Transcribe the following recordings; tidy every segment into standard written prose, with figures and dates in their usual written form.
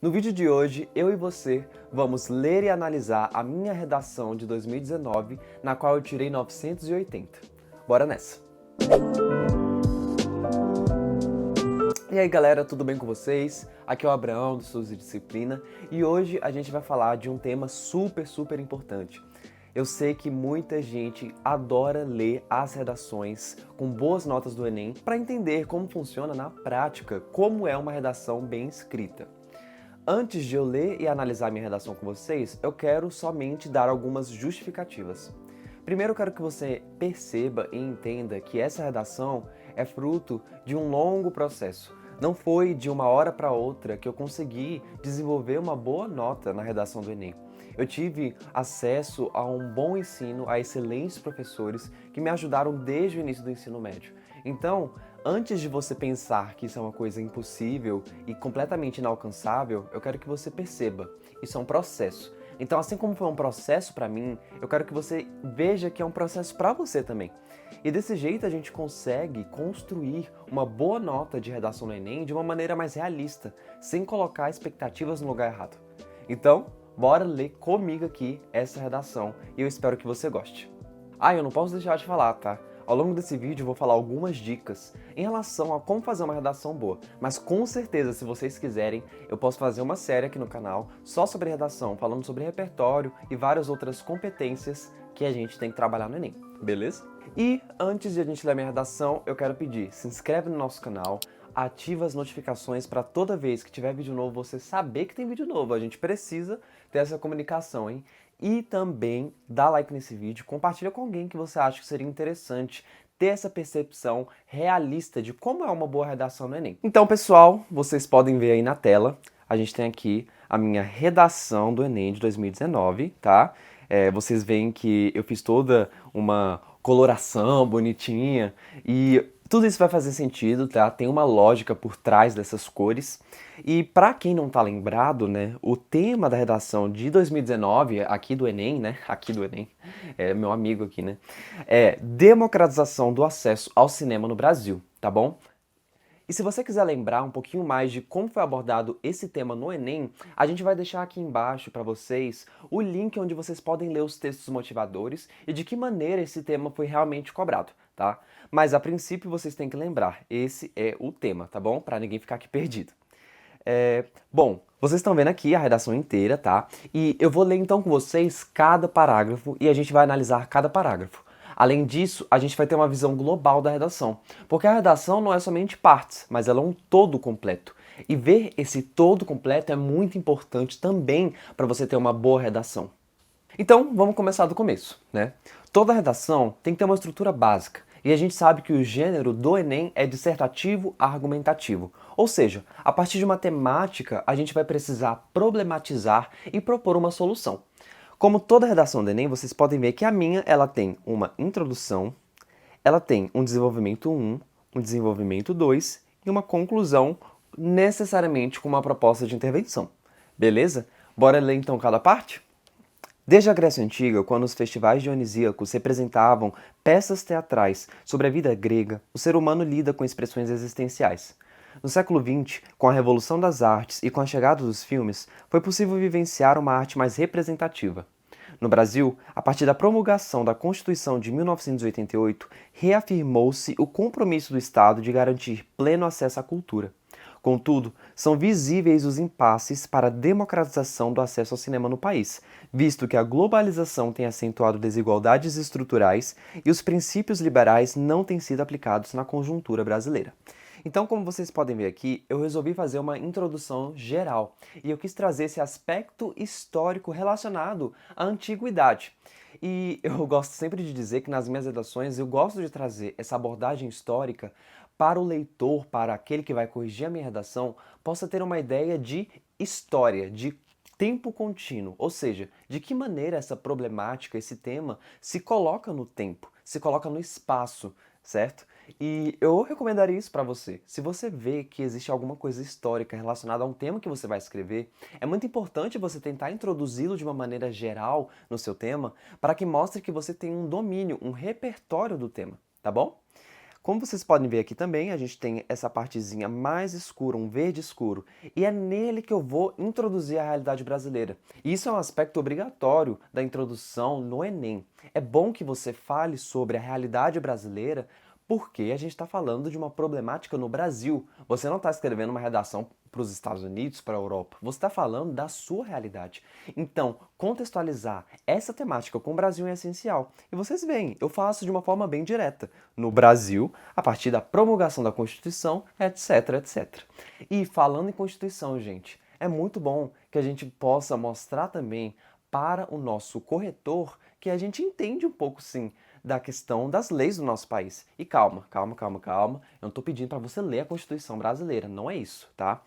No vídeo de hoje, eu e você vamos ler e analisar a minha redação de 2019, na qual eu tirei 980. Bora nessa! E aí galera, tudo bem com vocês? Aqui é o Abraão do Estudos de Disciplina e hoje a gente vai falar de um tema super importante. Eu sei que muita gente adora ler as redações com boas notas do Enem para entender como funciona na prática, como é uma redação bem escrita. Antes de eu ler e analisar minha redação com vocês, eu quero somente dar algumas justificativas. Primeiro eu quero que você perceba e entenda que essa redação é fruto de um longo processo. Não foi de uma hora para outra que eu consegui desenvolver uma boa nota na redação do Enem. Eu tive acesso a um bom ensino, a excelentes professores que me ajudaram desde o início do ensino médio. Então, antes de você pensar que isso é uma coisa impossível e completamente inalcançável, eu quero que você perceba, isso é um processo. Então, assim como foi um processo para mim, eu quero que você veja que é um processo para você também. E desse jeito a gente consegue construir uma boa nota de redação no Enem de uma maneira mais realista, sem colocar expectativas no lugar errado. Então, bora ler comigo aqui essa redação e eu espero que você goste. Eu não posso deixar de falar, tá? Ao longo desse vídeo eu vou falar algumas dicas em relação a como fazer uma redação boa, mas com certeza, se vocês quiserem, eu posso fazer uma série aqui no canal só sobre redação, falando sobre repertório e várias outras competências que a gente tem que trabalhar no Enem, beleza? E antes de a gente ler a minha redação, eu quero pedir, se inscreve no nosso canal, ativa as notificações para toda vez que tiver vídeo novo você saber que tem vídeo novo. A gente precisa ter essa comunicação, hein? E também dá like nesse vídeo, compartilha com alguém que você acha que seria interessante ter essa percepção realista de como é uma boa redação no Enem. Então, pessoal, vocês podem ver aí na tela, a gente tem aqui a minha redação do Enem de 2019, tá? Vocês veem que eu fiz toda uma coloração bonitinha e tudo isso vai fazer sentido, tá? Tem uma lógica por trás dessas cores. E para quem não tá lembrado, né, o tema da redação de 2019, aqui do Enem, né, aqui do Enem, é meu amigo aqui, né, é democratização do acesso ao cinema no Brasil, tá bom? E se você quiser lembrar um pouquinho mais de como foi abordado esse tema no Enem, a gente vai deixar aqui embaixo para vocês o link onde vocês podem ler os textos motivadores e de que maneira esse tema foi realmente cobrado, tá? Mas a princípio vocês têm que lembrar, esse é o tema, tá bom? Para ninguém ficar aqui perdido. Bom, vocês estão vendo aqui a redação inteira, tá? E eu vou ler então com vocês cada parágrafo e a gente vai analisar cada parágrafo. Além disso, a gente vai ter uma visão global da redação, porque a redação não é somente partes, mas ela é um todo completo. E ver esse todo completo é muito importante também para você ter uma boa redação. Então, vamos começar do começo, né? Toda redação tem que ter uma estrutura básica, e a gente sabe que o gênero do Enem é dissertativo argumentativo. Ou seja, a partir de uma temática, a gente vai precisar problematizar e propor uma solução. Como toda redação do Enem, vocês podem ver que a minha ela tem uma introdução, ela tem um desenvolvimento 1, um desenvolvimento 2 e uma conclusão, necessariamente com uma proposta de intervenção. Beleza? Bora ler então cada parte? Desde a Grécia Antiga, quando os festivais dionisíacos representavam peças teatrais sobre a vida grega, o ser humano lida com expressões existenciais. No século XX, com a revolução das artes e com a chegada dos filmes, foi possível vivenciar uma arte mais representativa. No Brasil, a partir da promulgação da Constituição de 1988, reafirmou-se o compromisso do Estado de garantir pleno acesso à cultura. Contudo, são visíveis os impasses para a democratização do acesso ao cinema no país, visto que a globalização tem acentuado desigualdades estruturais e os princípios liberais não têm sido aplicados na conjuntura brasileira. Então, como vocês podem ver aqui, eu resolvi fazer uma introdução geral e eu quis trazer esse aspecto histórico relacionado à antiguidade. E eu gosto sempre de dizer que nas minhas redações eu gosto de trazer essa abordagem histórica para o leitor, para aquele que vai corrigir a minha redação, possa ter uma ideia de história, de tempo contínuo, ou seja, de que maneira essa problemática, esse tema, se coloca no tempo, se coloca no espaço, certo? E eu recomendaria isso para você. Se você vê que existe alguma coisa histórica relacionada a um tema que você vai escrever, é muito importante você tentar introduzi-lo de uma maneira geral no seu tema, para que mostre que você tem um domínio, um repertório do tema, tá bom? Como vocês podem ver aqui também, a gente tem essa partezinha mais escura, um verde escuro, e é nele que eu vou introduzir a realidade brasileira. E isso é um aspecto obrigatório da introdução no Enem. É bom que você fale sobre a realidade brasileira, porque a gente está falando de uma problemática no Brasil. Você não está escrevendo uma redação para os Estados Unidos, para a Europa. Você está falando da sua realidade. Então, contextualizar essa temática com o Brasil é essencial. E vocês veem, eu faço de uma forma bem direta. No Brasil, a partir da promulgação da Constituição, etc, etc. E falando em Constituição, gente, é muito bom que a gente possa mostrar também para o nosso corretor que a gente entende um pouco, sim, da questão das leis do nosso país. E calma, calma, calma, calma. Eu não estou pedindo para você ler a Constituição brasileira, não é isso, tá?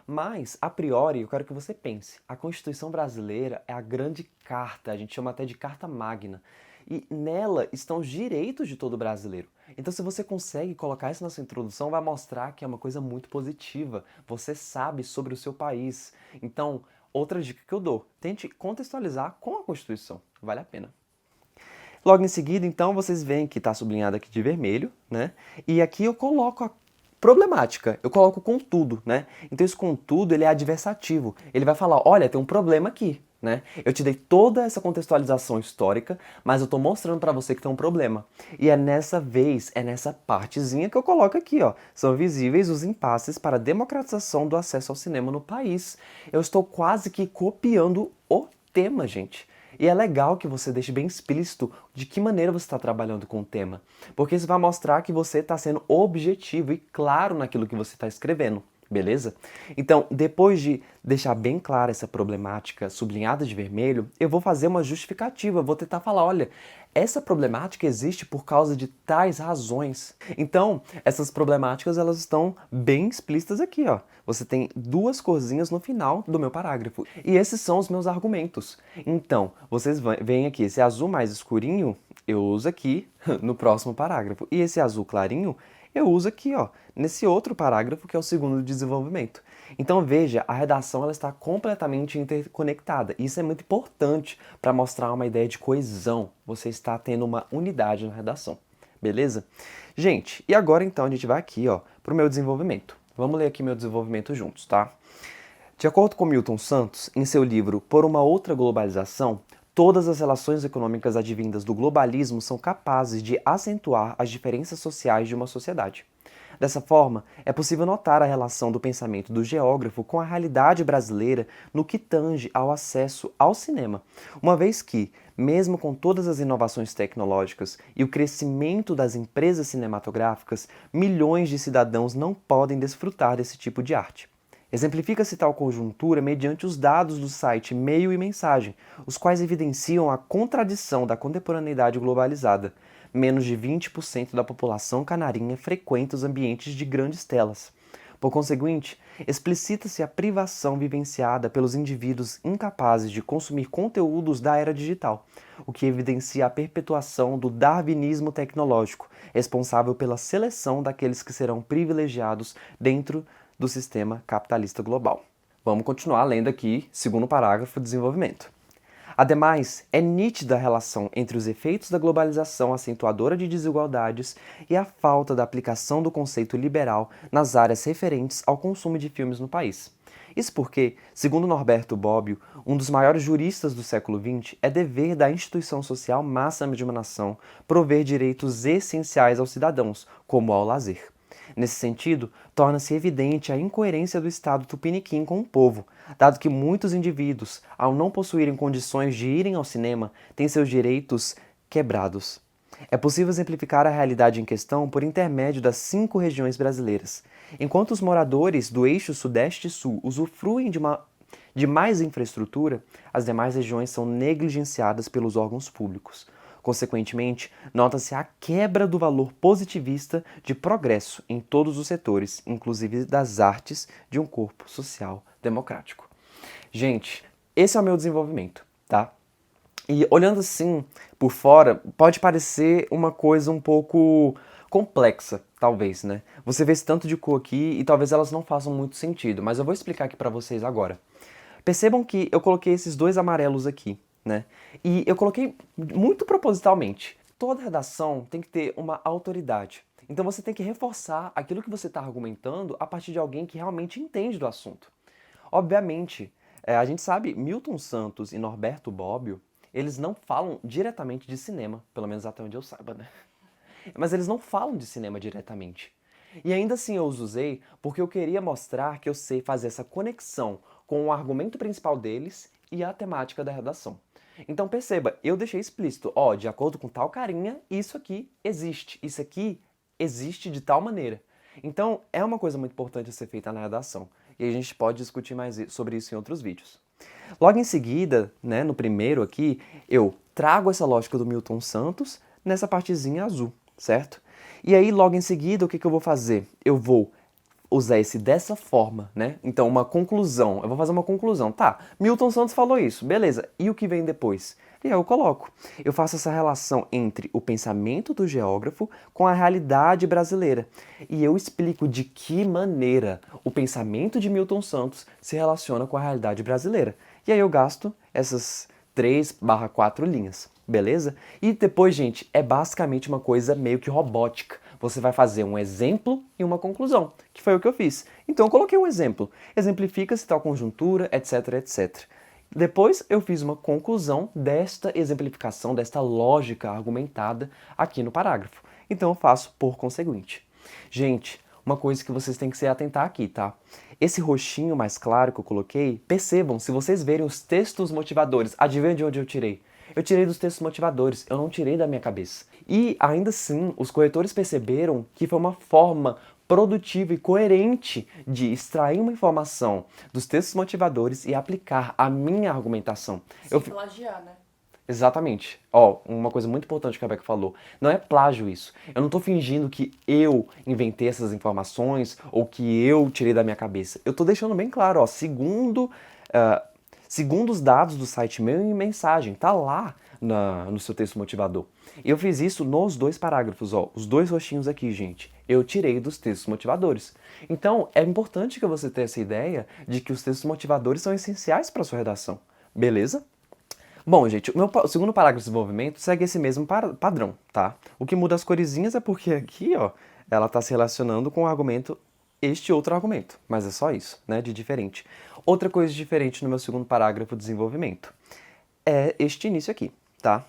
Mas, a priori, eu quero que você pense, a Constituição brasileira é a grande carta, a gente chama até de Carta Magna, e nela estão os direitos de todo brasileiro. Então, se você consegue colocar isso na sua introdução, vai mostrar que é uma coisa muito positiva, você sabe sobre o seu país. Então, outra dica que eu dou, tente contextualizar com a Constituição, vale a pena. Logo em seguida, então, vocês veem que está sublinhado aqui de vermelho, né? E aqui eu coloco a problemática, eu coloco contudo, né? Então esse contudo, ele é adversativo. Ele vai falar, olha, tem um problema aqui, né? Eu te dei toda essa contextualização histórica, mas eu tô mostrando para você que tem um problema. E é nessa vez, é nessa partezinha que eu coloco aqui, ó. São visíveis os impasses para a democratização do acesso ao cinema no país. Eu estou quase que copiando o tema, gente. E é legal que você deixe bem explícito de que maneira você está trabalhando com o tema, porque isso vai mostrar que você está sendo objetivo e claro naquilo que você está escrevendo, beleza? Então, depois de deixar bem clara essa problemática sublinhada de vermelho, eu vou fazer uma justificativa, vou tentar falar, olha, essa problemática existe por causa de tais razões. Então, essas problemáticas elas estão bem explícitas aqui, ó. Você tem duas corzinhas no final do meu parágrafo. E esses são os meus argumentos. Então, vocês veem aqui, esse azul mais escurinho, eu uso aqui no próximo parágrafo. E esse azul clarinho, eu uso aqui, ó, nesse outro parágrafo que é o segundo desenvolvimento. Então veja, a redação ela está completamente interconectada. Isso é muito importante para mostrar uma ideia de coesão. Você está tendo uma unidade na redação, beleza? Gente, e agora então a gente vai aqui, ó, para o meu desenvolvimento. Vamos ler aqui meu desenvolvimento juntos, tá? De acordo com Milton Santos, em seu livro Por uma Outra Globalização, todas as relações econômicas advindas do globalismo são capazes de acentuar as diferenças sociais de uma sociedade. Dessa forma, é possível notar a relação do pensamento do geógrafo com a realidade brasileira no que tange ao acesso ao cinema, uma vez que, mesmo com todas as inovações tecnológicas e o crescimento das empresas cinematográficas, milhões de cidadãos não podem desfrutar desse tipo de arte. Exemplifica-se tal conjuntura mediante os dados do site Meio e Mensagem, os quais evidenciam a contradição da contemporaneidade globalizada. Menos de 20% da população canarinha frequenta os ambientes de grandes telas. Por conseguinte, explicita-se a privação vivenciada pelos indivíduos incapazes de consumir conteúdos da era digital, o que evidencia a perpetuação do darwinismo tecnológico, responsável pela seleção daqueles que serão privilegiados dentro do sistema capitalista global. Vamos continuar lendo aqui, segundo parágrafo, desenvolvimento. Ademais, é nítida a relação entre os efeitos da globalização acentuadora de desigualdades e a falta da aplicação do conceito liberal nas áreas referentes ao consumo de filmes no país. Isso porque, segundo Norberto Bobbio, um dos maiores juristas do século XX, é dever da instituição social máxima de uma nação prover direitos essenciais aos cidadãos, como ao lazer. Nesse sentido, torna-se evidente a incoerência do Estado tupiniquim com o povo, dado que muitos indivíduos, ao não possuírem condições de irem ao cinema, têm seus direitos quebrados. É possível exemplificar a realidade em questão por intermédio das 5 regiões brasileiras. Enquanto os moradores do eixo Sudeste e Sul usufruem de mais infraestrutura, as demais regiões são negligenciadas pelos órgãos públicos. Consequentemente, nota-se a quebra do valor positivista de progresso em todos os setores, inclusive das artes, de um corpo social democrático. Gente, esse é o meu desenvolvimento, tá? E olhando assim por fora, pode parecer uma coisa um pouco complexa, talvez, né? Você vê esse tanto de cor aqui e talvez elas não façam muito sentido, mas eu vou explicar aqui para vocês agora. Percebam que eu coloquei esses 2 amarelos aqui, né? E eu coloquei muito propositalmente. Toda redação tem que ter uma autoridade. Então você tem que reforçar aquilo que você está argumentando a partir de alguém que realmente entende do assunto. Obviamente, a gente sabe, Milton Santos e Norberto Bobbio, eles não falam diretamente de cinema, pelo menos até onde eu saiba, né? Mas eles não falam de cinema diretamente. E ainda assim eu os usei porque eu queria mostrar que eu sei fazer essa conexão com o argumento principal deles e a temática da redação. Então perceba, eu deixei explícito, ó, de acordo com tal carinha, isso aqui existe de tal maneira. Então é uma coisa muito importante a ser feita na redação. E a gente pode discutir mais sobre isso em outros vídeos. Logo em seguida, né, no primeiro aqui, eu trago essa lógica do Milton Santos nessa partezinha azul, certo? E aí, logo em seguida, o que eu vou fazer? Eu vou usar esse dessa forma, né? Então, uma conclusão. Eu vou fazer uma conclusão. Tá, Milton Santos falou isso, beleza. E o que vem depois? E aí eu coloco. Eu faço essa relação entre o pensamento do geógrafo com a realidade brasileira. E eu explico de que maneira o pensamento de Milton Santos se relaciona com a realidade brasileira. E aí eu gasto essas 3/4 linhas, beleza? E depois, gente, é basicamente uma coisa meio que robótica. Você vai fazer um exemplo e uma conclusão, que foi o que eu fiz. Então eu coloquei um exemplo. Exemplifica-se tal conjuntura, etc, etc. Depois eu fiz uma conclusão desta exemplificação, desta lógica argumentada aqui no parágrafo. Então eu faço por conseguinte. Gente, uma coisa que vocês têm que se atentar aqui, tá? Esse roxinho mais claro que eu coloquei, percebam, se vocês verem os textos motivadores, adivinha de onde eu tirei? Eu tirei dos textos motivadores, eu não tirei da minha cabeça. E ainda assim, os corretores perceberam que foi uma forma produtiva e coerente de extrair uma informação dos textos motivadores e aplicar a minha argumentação. Sem plagiar, né? Exatamente. Ó, uma coisa muito importante que a Beca falou. Não é plágio isso. Eu não tô fingindo que eu inventei essas informações ou que eu tirei da minha cabeça. Eu tô deixando bem claro, ó, segundo os dados do site Meu e Mensagem, tá lá no seu texto motivador. E eu fiz isso nos 2 parágrafos, ó, os 2 roxinhos aqui, gente. Eu tirei dos textos motivadores. Então, é importante que você tenha essa ideia de que os textos motivadores são essenciais para sua redação. Beleza? Bom, gente, o segundo parágrafo de desenvolvimento segue esse mesmo padrão, tá? O que muda as coresinhas é porque aqui, ó, ela está se relacionando com o argumento, este outro argumento. Mas é só isso, né, de diferente. Outra coisa diferente no meu segundo parágrafo de desenvolvimento é este início aqui, tá?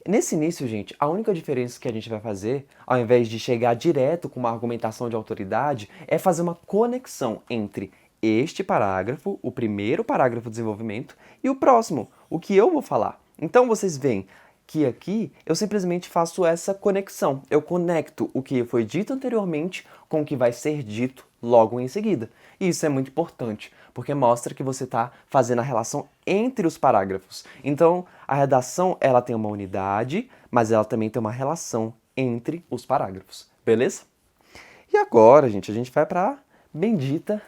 Nesse início, gente, a única diferença que a gente vai fazer, ao invés de chegar direto com uma argumentação de autoridade, é fazer uma conexão entre este parágrafo, o primeiro parágrafo de desenvolvimento, e o próximo, o que eu vou falar. Então vocês veem que aqui eu simplesmente faço essa conexão. Eu conecto o que foi dito anteriormente com o que vai ser dito logo em seguida. E isso é muito importante, porque mostra que você está fazendo a relação entre os parágrafos. Então, a redação ela tem uma unidade, mas ela também tem uma relação entre os parágrafos. Beleza? E agora, gente, a gente vai para a bendita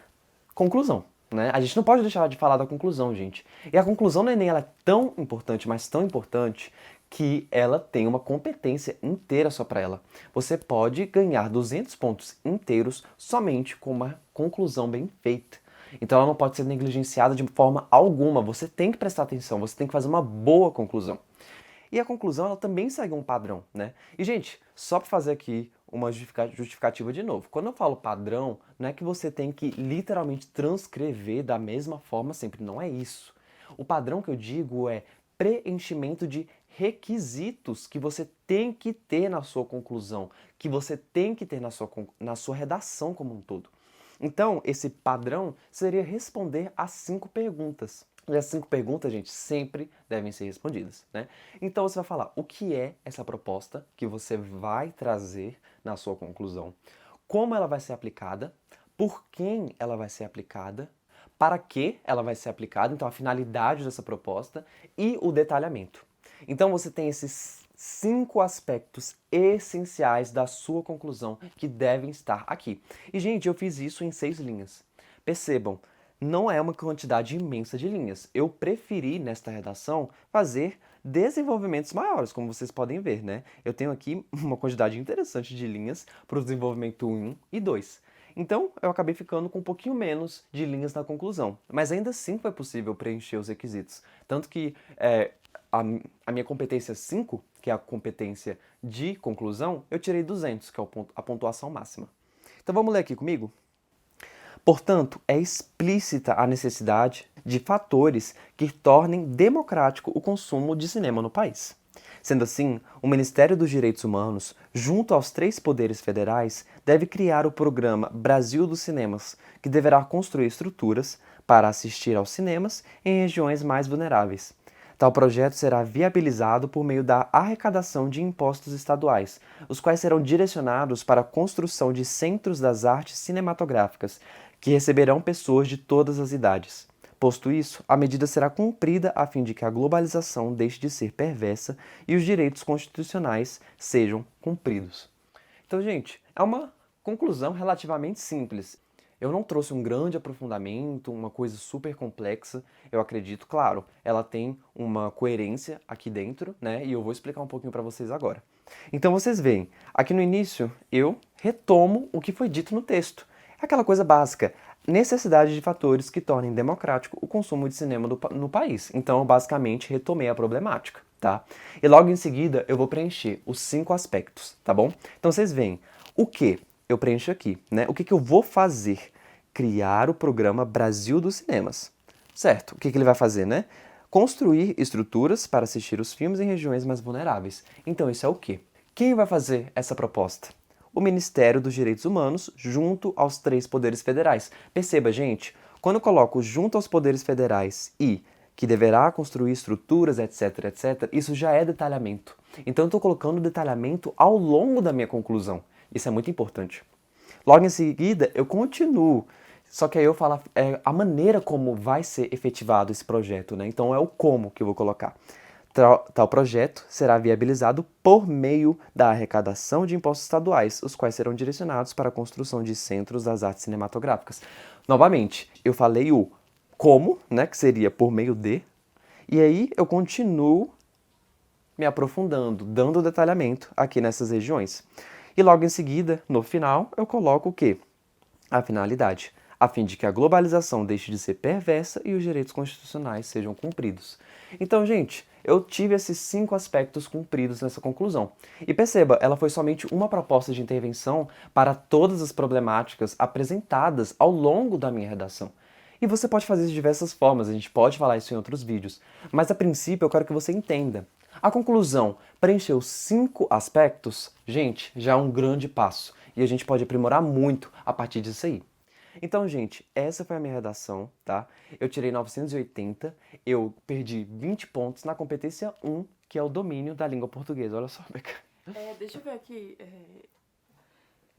conclusão. Né? A gente não pode deixar de falar da conclusão, gente. E a conclusão do Enem ela é tão importante, mas tão importante, que ela tem uma competência inteira só para ela. Você pode ganhar 200 pontos inteiros somente com uma conclusão bem feita. Então ela não pode ser negligenciada de forma alguma. Você tem que prestar atenção, você tem que fazer uma boa conclusão. E a conclusão ela também segue um padrão, né? E gente, só para fazer aqui uma justificativa de novo. Quando eu falo padrão, não é que você tem que literalmente transcrever da mesma forma sempre, não é isso. O padrão que eu digo é preenchimento de requisitos que você tem que ter na sua conclusão, que você tem que ter na sua redação como um todo. Então, esse padrão seria responder a 5 perguntas. E as 5 perguntas, gente, sempre devem ser respondidas, né? Então você vai falar o que é essa proposta que você vai trazer na sua conclusão, como ela vai ser aplicada, por quem ela vai ser aplicada, para que ela vai ser aplicada, então a finalidade dessa proposta e o detalhamento. Então você tem esses 5 aspectos essenciais da sua conclusão que devem estar aqui. E, gente, eu fiz isso em 6 linhas. Percebam, não é uma quantidade imensa de linhas. Eu preferi, nesta redação, fazer desenvolvimentos maiores, como vocês podem ver, né? Eu tenho aqui uma quantidade interessante de linhas para o desenvolvimento 1 e 2. Então, eu acabei ficando com um pouquinho menos de linhas na conclusão. Mas ainda assim foi possível preencher os requisitos. Tanto que a minha competência 5 que é a competência de conclusão, eu tirei 200, que é a pontuação máxima. Então vamos ler aqui comigo? Portanto, é explícita a necessidade de fatores que tornem democrático o consumo de cinema no país. Sendo assim, o Ministério dos Direitos Humanos, junto aos 3 poderes federais, deve criar o programa Brasil dos Cinemas, que deverá construir estruturas para assistir aos cinemas em regiões mais vulneráveis. Tal projeto será viabilizado por meio da arrecadação de impostos estaduais, os quais serão direcionados para a construção de centros das artes cinematográficas, que receberão pessoas de todas as idades. Posto isso, a medida será cumprida a fim de que a globalização deixe de ser perversa e os direitos constitucionais sejam cumpridos. Então, gente, é uma conclusão relativamente simples. Eu não trouxe um grande aprofundamento, uma coisa super complexa. Eu acredito, claro, ela tem uma coerência aqui dentro, né? E eu vou explicar um pouquinho para vocês agora. Então, vocês veem, aqui no início eu retomo o que foi dito no texto. É aquela coisa básica, necessidade de fatores que tornem democrático o consumo de cinema no país. Então, eu basicamente retomei a problemática, tá? E logo em seguida eu vou preencher os 5 aspectos, tá bom? Então, vocês veem, o que eu preencho aqui, né? O que eu vou fazer? Criar o programa Brasil dos Cinemas. Certo, o que ele vai fazer, né? Construir estruturas para assistir os filmes em regiões mais vulneráveis. Então, isso é o quê? Quem vai fazer essa proposta? O Ministério dos Direitos Humanos, junto aos 3 poderes federais. Perceba, gente, quando eu coloco junto aos poderes federais e que deverá construir estruturas, etc, etc, isso já é detalhamento. Então, eu estou colocando detalhamento ao longo da minha conclusão. Isso é muito importante. Logo em seguida, eu continuo. Só que aí eu falo a maneira como vai ser efetivado esse projeto, né? Então é o como que eu vou colocar. Tal projeto será viabilizado por meio da arrecadação de impostos estaduais, os quais serão direcionados para a construção de centros das artes cinematográficas. Novamente, eu falei o como, né, que seria por meio de, e aí eu continuo me aprofundando, dando detalhamento aqui nessas regiões. E logo em seguida, no final, eu coloco o quê? A finalidade, a fim de que a globalização deixe de ser perversa e os direitos constitucionais sejam cumpridos. Então, gente, eu tive esses 5 aspectos cumpridos nessa conclusão. E perceba, ela foi somente uma proposta de intervenção para todas as problemáticas apresentadas ao longo da minha redação. E você pode fazer isso de diversas formas, a gente pode falar isso em outros vídeos. Mas a princípio eu quero que você entenda. A conclusão preencheu 5 aspectos? Gente, já é um grande passo. E a gente pode aprimorar muito a partir disso aí. Então, gente, essa foi a minha redação, tá? Eu tirei 980, eu perdi 20 pontos na competência 1, que é o domínio da língua portuguesa. Olha só, Beca. Deixa eu ver aqui.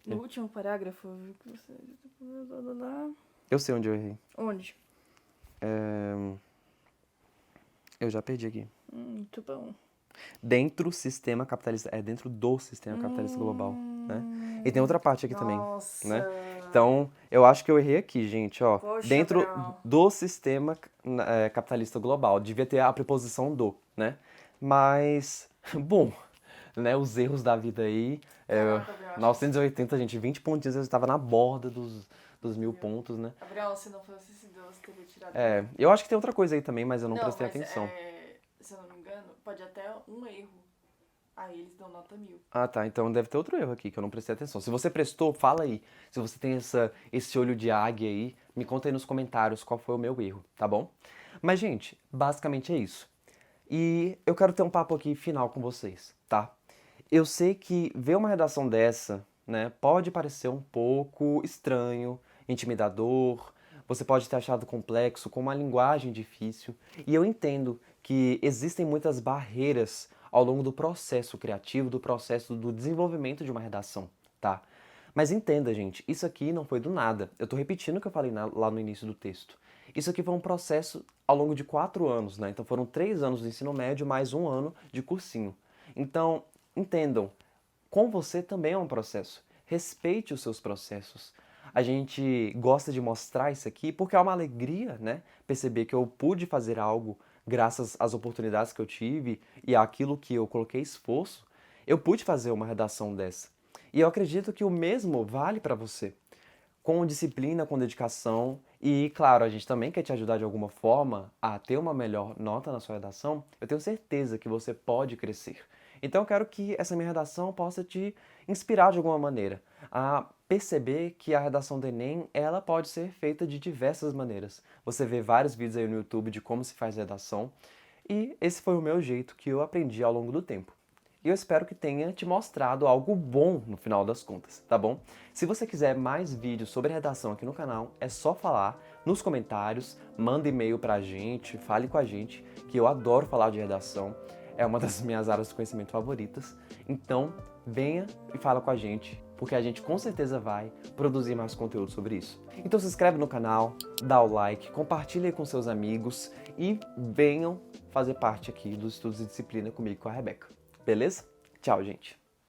No último parágrafo. Eu sei onde eu errei. Onde? Eu já perdi aqui. Muito bom. Dentro do sistema capitalista global, né? E tem outra parte aqui também, né? Então, eu acho que eu errei aqui, gente, ó. Poxa, dentro Gabriel. do sistema capitalista global. Devia ter a preposição do, né? Mas, bom, né? Os erros da vida aí. Caraca, Gabriel, 980, gente, 20 pontinhos, eu estava na borda dos 1000 pontos, né? Gabriel, se não fosse esse Deus, teria tirado. Eu acho que tem outra coisa aí também, mas eu não prestei mas, atenção. se eu não me engano, pode até um erro. Aí eles dão nota 1000. Ah, tá. Então deve ter outro erro aqui que eu não prestei atenção. Se você prestou, fala aí. Se você tem esse olho de águia aí, me conta aí nos comentários qual foi o meu erro, tá bom? Mas, gente, basicamente é isso. E eu quero ter um papo aqui final com vocês, tá? Eu sei que ver uma redação dessa, né, pode parecer um pouco estranho, intimidador, você pode ter achado complexo, com uma linguagem difícil, e eu entendo que existem muitas barreiras ao longo do processo criativo, do processo do desenvolvimento de uma redação, tá? Mas entenda, gente, isso aqui não foi do nada. Eu tô repetindo o que eu falei lá no início do texto. Isso aqui foi um processo ao longo de 4 anos, né? Então foram 3 anos do ensino médio mais 1 ano de cursinho. Então, entendam, com você também é um processo. Respeite os seus processos. A gente gosta de mostrar isso aqui porque é uma alegria, né? Perceber que eu pude fazer algo graças às oportunidades que eu tive e àquilo que eu coloquei esforço, eu pude fazer uma redação dessa. E eu acredito que o mesmo vale para você. Com disciplina, com dedicação e, claro, a gente também quer te ajudar de alguma forma a ter uma melhor nota na sua redação, eu tenho certeza que você pode crescer. Então eu quero que essa minha redação possa te inspirar de alguma maneira a perceber que a redação do Enem, ela pode ser feita de diversas maneiras. Você vê vários vídeos aí no YouTube de como se faz redação, e esse foi o meu jeito que eu aprendi ao longo do tempo. E eu espero que tenha te mostrado algo bom no final das contas, tá bom? Se você quiser mais vídeos sobre redação aqui no canal, é só falar nos comentários, manda e-mail pra gente, fale com a gente, que eu adoro falar de redação, é uma das minhas áreas de conhecimento favoritas. Então, venha e fala com a gente, porque a gente com certeza vai produzir mais conteúdo sobre isso. Então se inscreve no canal, dá o like, compartilha com seus amigos e venham fazer parte aqui dos estudos de disciplina comigo e com a Rebeca. Beleza? Tchau, gente!